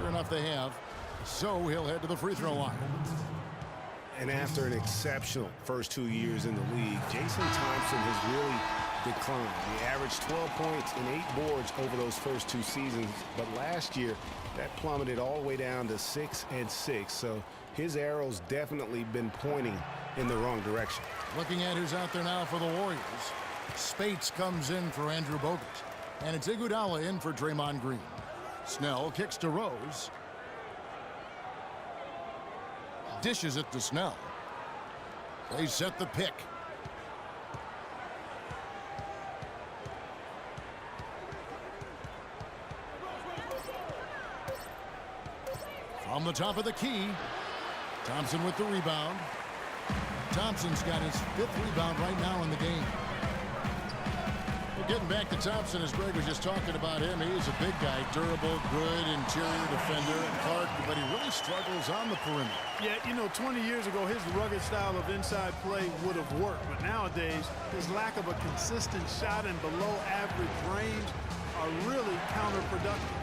Sure enough, they have. So he'll head to the free throw line. And after an exceptional first 2 years in the league, Jason Thompson has really declined. He averaged 12 points and 8 boards over those first 2 seasons. But last year, that plummeted all the way down to 6 and 6. So his arrow's definitely been pointing in the wrong direction. Looking at who's out there now for the Warriors. Spates comes in for Andrew Bogut. And it's Iguodala in for Draymond Green. Snell kicks to Rose. Dishes it to Snell. They set the pick. From the top of the key. Thompson with the rebound. Thompson's got his 5th rebound right now in the game. Well, getting back to Thompson, as Greg was just talking about him, he's a big guy, durable, good interior defender, but he really struggles on the perimeter. Yeah, you know, 20 years ago, his rugged style of inside play would have worked. But nowadays, his lack of a consistent shot and below average range are really counterproductive.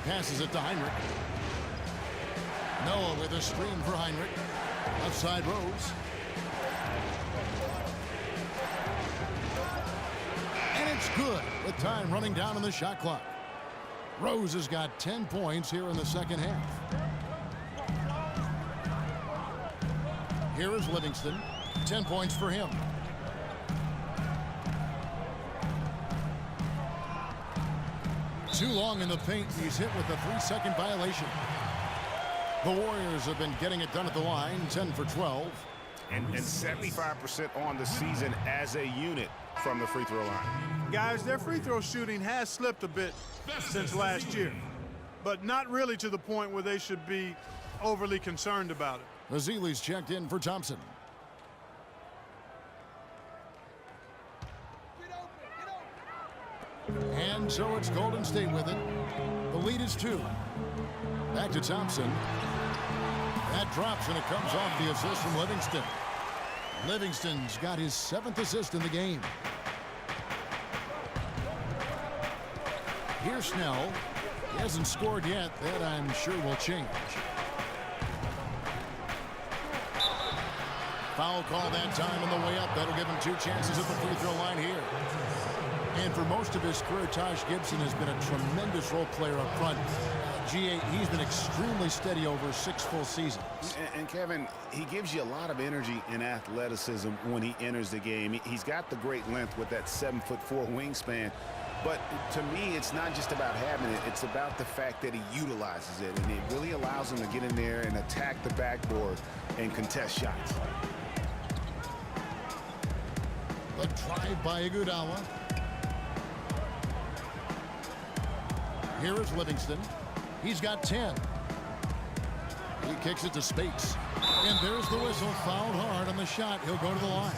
Passes it to Heinrich. Noah with a screen for Heinrich. Outside Rose. And it's good with time running down on the shot clock. Rose has got 10 points here in the second half. Here is Livingston. 10 points for him. Too long in the paint. He's hit with a 3-second violation. The Warriors have been getting it done at the line, 10 for 12. And 75% on the season as a unit from the free throw line. Guys, their free throw shooting has slipped a bit since last year, but not really to the point where they should be overly concerned about it. Ezeli's checked in for Thompson. And so it's Golden State with it. The lead is 2. Back to Thompson. That drops, and it comes off the assist from Livingston. Livingston's got his 7th assist in the game. Here's Snell. He hasn't scored yet. That, I'm sure, will change. Foul call that time on the way up. That'll give him 2 chances at the free throw line here. And for most of his career, Taj Gibson has been a tremendous role player up front. He's been extremely steady over 6 full seasons. And Kevin, he gives you a lot of energy and athleticism when he enters the game. He's got the great length with that 7'4" wingspan. But to me, it's not just about having it. It's about the fact that he utilizes it. And it really allows him to get in there and attack the backboard and contest shots. The drive by Iguodala. Here is Livingston. He's got 10. He kicks it to Spates. And there's the whistle. Fouled hard on the shot. He'll go to the line.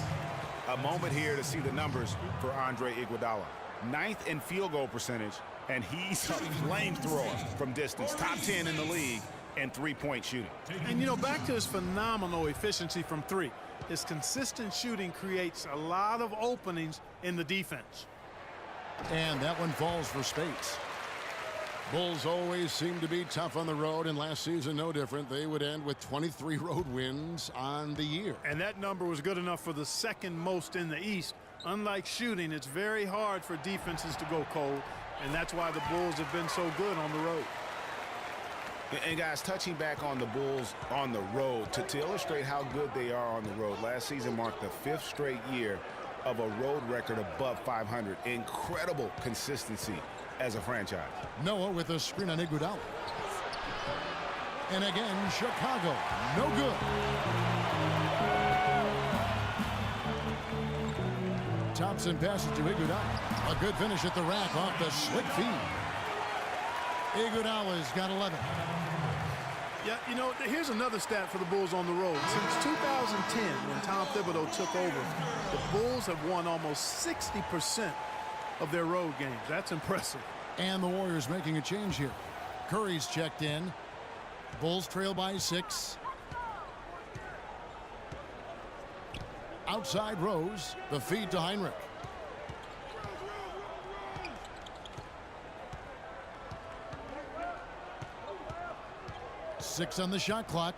A moment here to see the numbers for Andre Iguodala. 9th in field goal percentage, and he's a flamethrower from distance. Top 10 in the league and 3-point shooting. And, you know, back to his phenomenal efficiency from 3. His consistent shooting creates a lot of openings in the defense. And that one falls for Spates. Bulls always seem to be tough on the road, and last season no different. They would end with 23 road wins on the year. And that number was good enough for the 2nd most in the East. Unlike shooting, it's very hard for defenses to go cold, and that's why the Bulls have been so good on the road. And guys, touching back on the Bulls on the road, to illustrate how good they are on the road, last season marked the 5th straight year of a road record above 500. Incredible consistency as a franchise. Noah with a screen on Iguodala. And again, Chicago, no good. Thompson passes to Iguodala. A good finish at the rack off the slick feed. Iguodala's got 11. Yeah, you know, here's another stat for the Bulls on the road. Since 2010, when Tom Thibodeau took over, the Bulls have won almost 60% of their road games. That's impressive. And the Warriors making a change here. Curry's checked in. Bulls trail by 6. Outside Rose. The feed to Heinrich. 6 on the shot clock.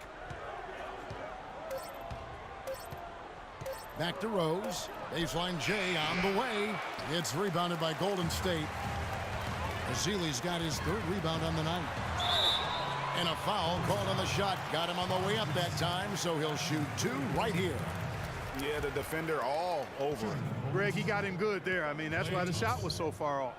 Back to Rose. Baseline J on the way. It's rebounded by Golden State. Ezeli's got his 3rd rebound on the night. And a foul called on the shot. Got him on the way up that time, so he'll shoot 2 right here. Yeah, the defender all over him. Greg, he got him good there. I mean, that's why the shot was so far off.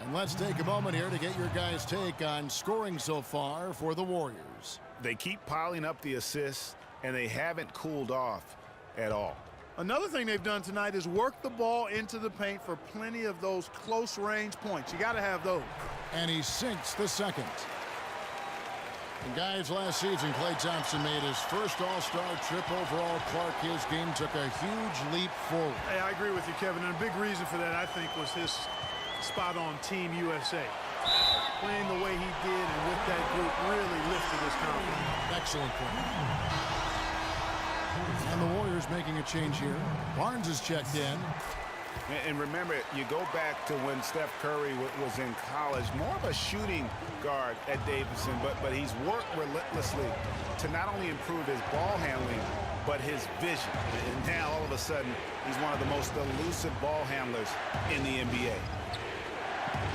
And let's take a moment here to get your guys' take on scoring so far for the Warriors. They keep piling up the assists, and they haven't cooled off at all. Another thing they've done tonight is work the ball into the paint for plenty of those close-range points. You got to have those. And he sinks the second. And guys, last season, Klay Thompson made his first All-Star trip overall. Clark, his game took a huge leap forward. Hey, I agree with you, Kevin. And a big reason for that, I think, was his spot on Team USA. Playing the way he did and with that group really lifted his confidence. Excellent point. And the Warriors making a change here. Barnes is checked in. And remember, you go back to when Steph Curry was in college, more of a shooting guard at Davidson, but he's worked relentlessly to not only improve his ball handling, but his vision. And now, all of a sudden, he's one of the most elusive ball handlers in the NBA.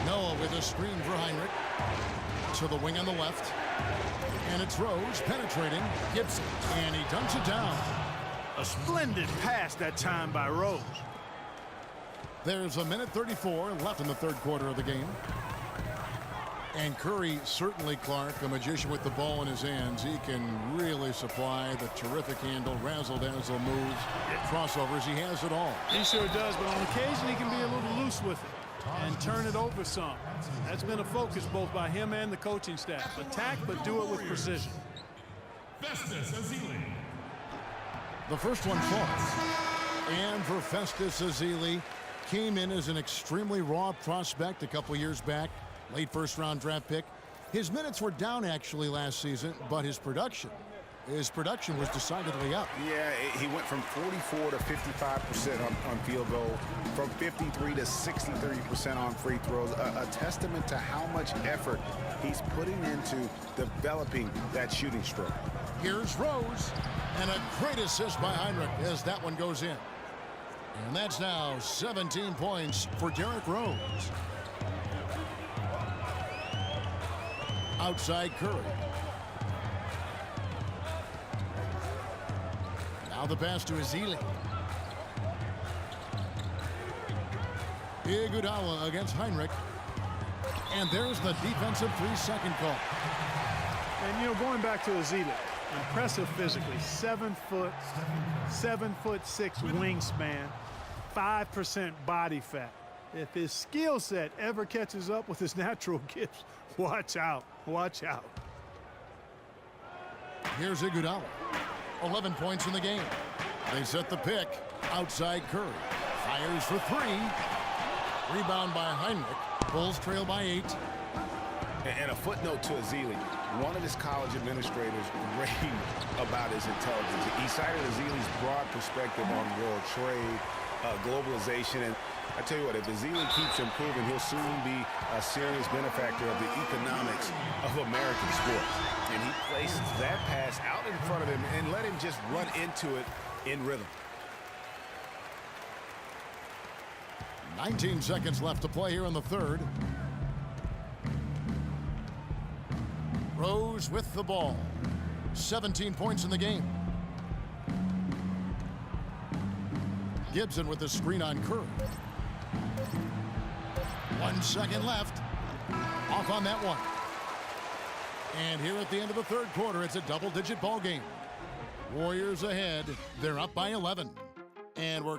Noah with a screen for Heinrich. To the wing on the left. And it's Rose penetrating Gibson. And he dunks it down. A splendid pass that time by Rose. There's a minute 34 left in the 3rd quarter of the game. And Curry, certainly, Clark, a magician with the ball in his hands. He can really supply the terrific handle, razzle-dazzle moves, crossovers. He has it all. He sure does, but on occasion he can be a little loose with it and turn it over some. That's been a focus both by him and the coaching staff. Attack, but do it with precision. Festus Ezeli. The first one falls. And for Festus Ezeli, came in as an extremely raw prospect a couple years back, late first-round draft pick. His minutes were down actually last season, but his production was decidedly up. Yeah, he went from 44 to 55% on field goal, from 53 to 63% on free throws. A testament to how much effort he's putting into developing that shooting stroke. Here's Rose, and a great assist by Heinrich as that one goes in. And that's now 17 points for Derrick Rose. Outside Curry. Now the pass to Ezeli. Iguodala against Heinrich. And there's the defensive 3-second call. And, you know, going back to Ezeli, impressive physically. 7 foot, 7'6" wingspan, 5% body fat. If his skill set ever catches up with his natural gifts, watch out. Watch out. Here's Iguodala. 11 points in the game. They set the pick. Outside Curry. Fires for 3. Rebound by Heinrich. Bulls trail by 8. And a footnote to Ezeli. One of his college administrators raved about his intelligence. He cited Ezeli's broad perspective on world trade, globalization, and I tell you what, if Ezeli keeps improving, he'll soon be a serious benefactor of the economics of American sports. And he placed that pass out in front of him and let him just run into it in rhythm. 19 seconds left to play here in the 3rd. Rose with the ball. 17 points in the game. Gibson with the screen on Curry. 1 second left. Off on that one. And here at the end of the 3rd quarter, it's a double-digit ball game. Warriors ahead. They're up by 11. And we're